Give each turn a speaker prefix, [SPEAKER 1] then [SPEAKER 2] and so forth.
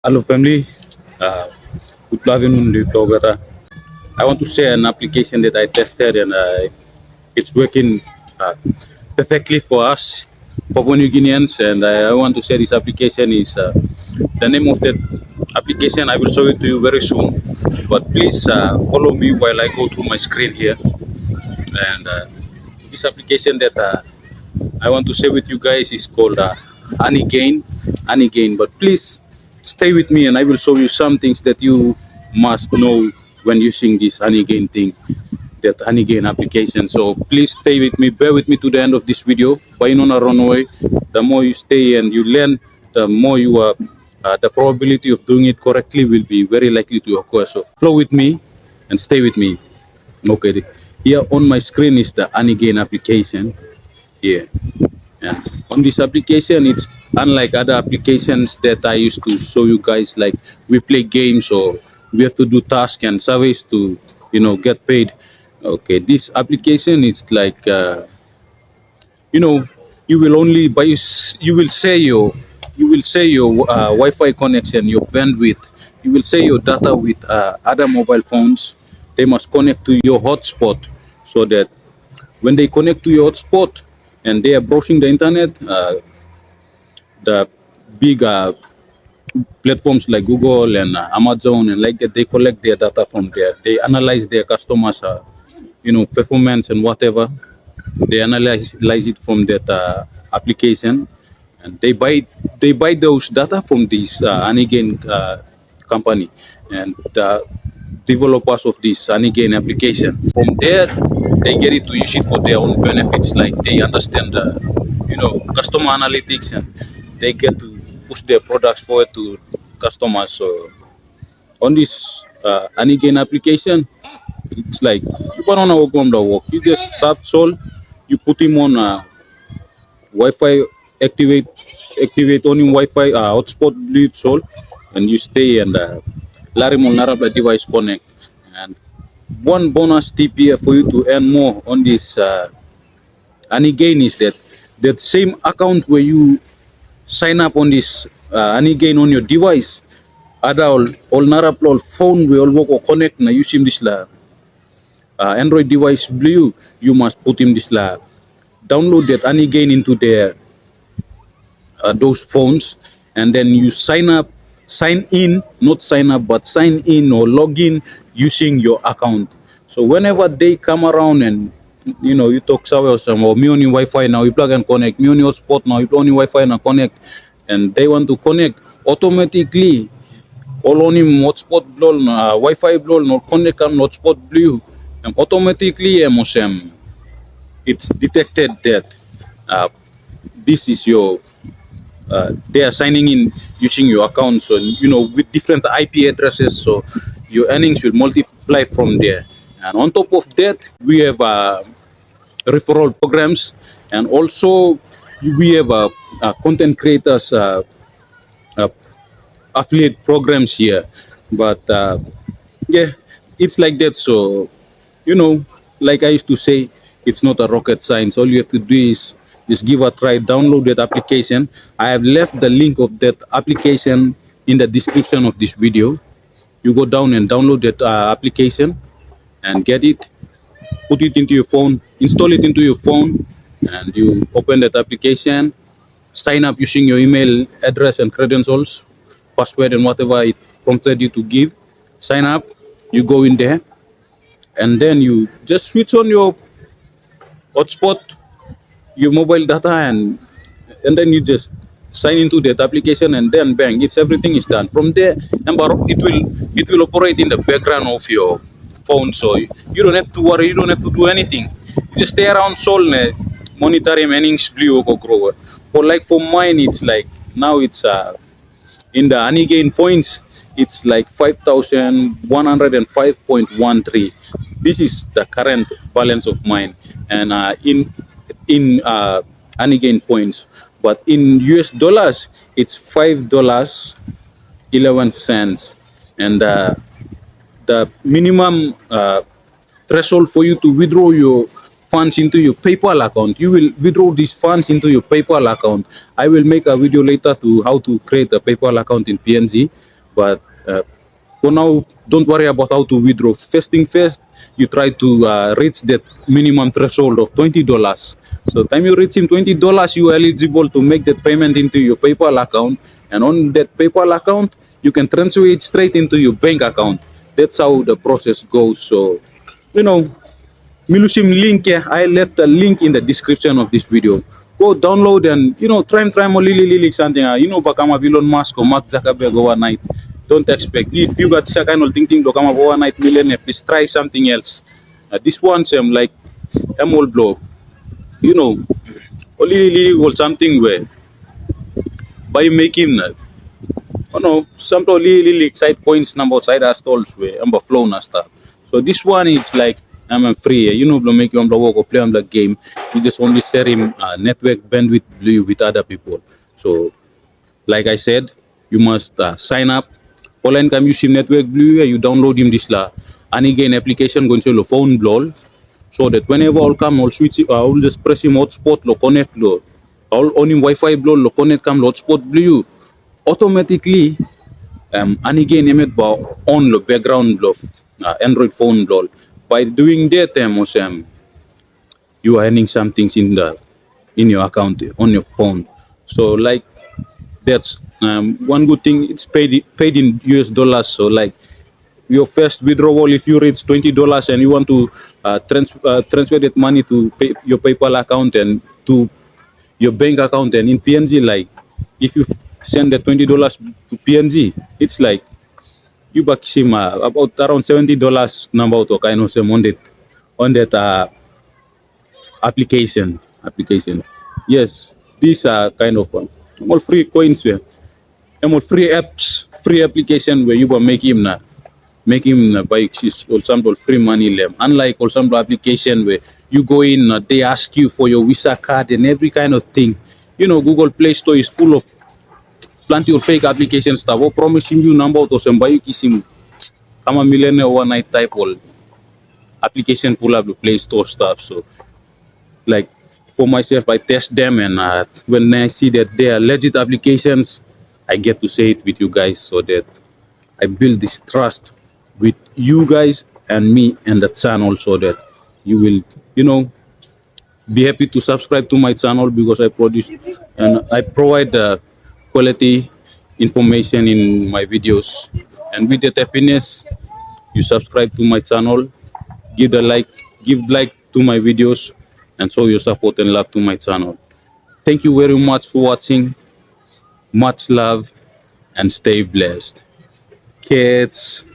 [SPEAKER 1] Hello family, uh, good afternoon, Lugara. I want to share an application that I tested and it's working uh, perfectly for us, Papua New Guineans. And I want to share this application is the name of the application. I will show it to you very soon. But please follow me while I go through my screen here. And this application that I want to share with you guys is called Honey Gain. Honey Gain. But please stay with me and I will show you some things that you must know when using this Honey Gain thing, that Honey Gain application. So please stay with me, bear with me to the end of this video. Buy on a runway. The more you stay and you learn, the more you are, the probability of doing it correctly will be very likely to occur. So flow with me and stay with me. Okay. Here on my screen is the Honey Gain application. Here. Yeah. On this application, it's unlike other applications that I used to show you guys, like we play games or we have to do tasks and surveys to, get paid. Okay, this application is like, you know, you will only buy, you will say your Wi-Fi connection, your bandwidth. You will say your data with other mobile phones. They must connect to your hotspot so that when they connect to your hotspot and they are browsing the internet, the big platforms like Google and Amazon and like that, they collect their data from there. They analyze their customers, performance and whatever. They analyze it from that application, and they buy those data from this Anigain company and the developers of this Anigain application. From there, they get it to use it for their own benefits. Like they understand the, customer analytics, and they get to push their products forward to customers. So on this Anigain application, it's like you put on a work on the work. You just tap Sol, you put him on Wi-Fi, activate on him Wi-Fi hotspot bleed Sol, and you stay and Larry Molnarab device connect. And one bonus tip here for you to earn more on this Anigain is that same account where you sign up on this Anigain on your device, ada all narap all phone we all work or connect na using this la Android device blue, you must put in this la download that Anigain into their those phones, and then you sign in, not sign up, but sign in or log in using your account. So whenever they come around and you talk some or me on your Wi-Fi now, you plug and connect, me on your spot now, you plug on your Wi-Fi and connect, and they want to connect automatically. All on him hotspot blow, Wi-Fi blow, no connect and hotspot blue, and automatically it's detected that this is your they are signing in using your account, so with different IP addresses, so your earnings will multiply from there. And on top of that, we have referral programs, and also we have content creators affiliate programs here. But yeah, it's like that. So like I used to say, it's not a rocket science. All you have to do is just give a try, download that application. I have left the link of that application in the description of this video. You go down and download that application and get it, put it into your phone, install it into your phone, and you open that application, sign up using your email address and credentials, password and whatever it prompted you to give. Sign up, you go in there, and then you just switch on your hotspot, your mobile data, and then you just sign into that application, and then bang, it's everything is done from there. And it will operate in the background of your phone, so you don't have to worry, you don't have to do anything. You just stay around Sol, monitoring earnings blue or grower. For mine, it's like now it's in the Anigain points, it's like 5,105.13. This is the current balance of mine, and in Anigain points. But in US dollars, it's $5.11, and the minimum threshold for you to withdraw your funds into your PayPal account. You will withdraw these funds into your PayPal account. I will make a video later to how to create a PayPal account in PNG. But for now, don't worry about how to withdraw. First thing first, you try to reach that minimum threshold of $20. So time you reach in $20, you are eligible to make that payment into your PayPal account, and on that PayPal account, you can transfer it straight into your bank account. That's how the process goes. So, you know, Milusim link, I left a link in the description of this video. Go download and try mo lili something. Bakama Elon Musk or Mark Zuckerberg overnight. Don't expect if you got this kind of thinking to come up overnight millionaire, please try something else. This one's like all blow. You know, only lili or something where by making some really side points number side stalls where flow na stuff. So this one is like I'm free. Make you work or play on the game. You just only share him network bandwidth with other people. So like I said, you must sign up. Online come use him network blue. You download him this la. And again application going to your phone blow. So that whenever I'll come, I'll switch it. I'll just press him hotspot, lo connect, lo. I'll on him Wi-Fi blow, lo connect, come hotspot blue. Automatically, and again, emet ba on the background of Android phone blow. By doing that, you are earning some things in your account on your phone. So like that's one good thing. It's paid in US dollars. So like your first withdrawal, if you reach $20 and you want to transfer that money to your PayPal account and to your bank account and in PNG, like if you send the $20 to PNG, it's like you back him about around $70 number to kind of on that application. Yes, these are kind of all free coins where all free apps, free application where you will make him buy or some free money lem. Unlike or some application where you go in, they ask you for your Visa card and every kind of thing. Google Play Store is full of plenty of fake application stuff. Or promising you number to some buy kissing. I'm a millionaire overnight type all application pull up the Play Store stuff. So like for myself, I test them and when I see that they are legit applications, I get to say it with you guys so that I build this trust with you guys and me and the channel so that you will, be happy to subscribe to my channel because I produce and I provide quality information in my videos. And with that happiness, you subscribe to my channel, give like to my videos, and show your support and love to my channel. Thank you very much for watching. Much love and stay blessed. Kids.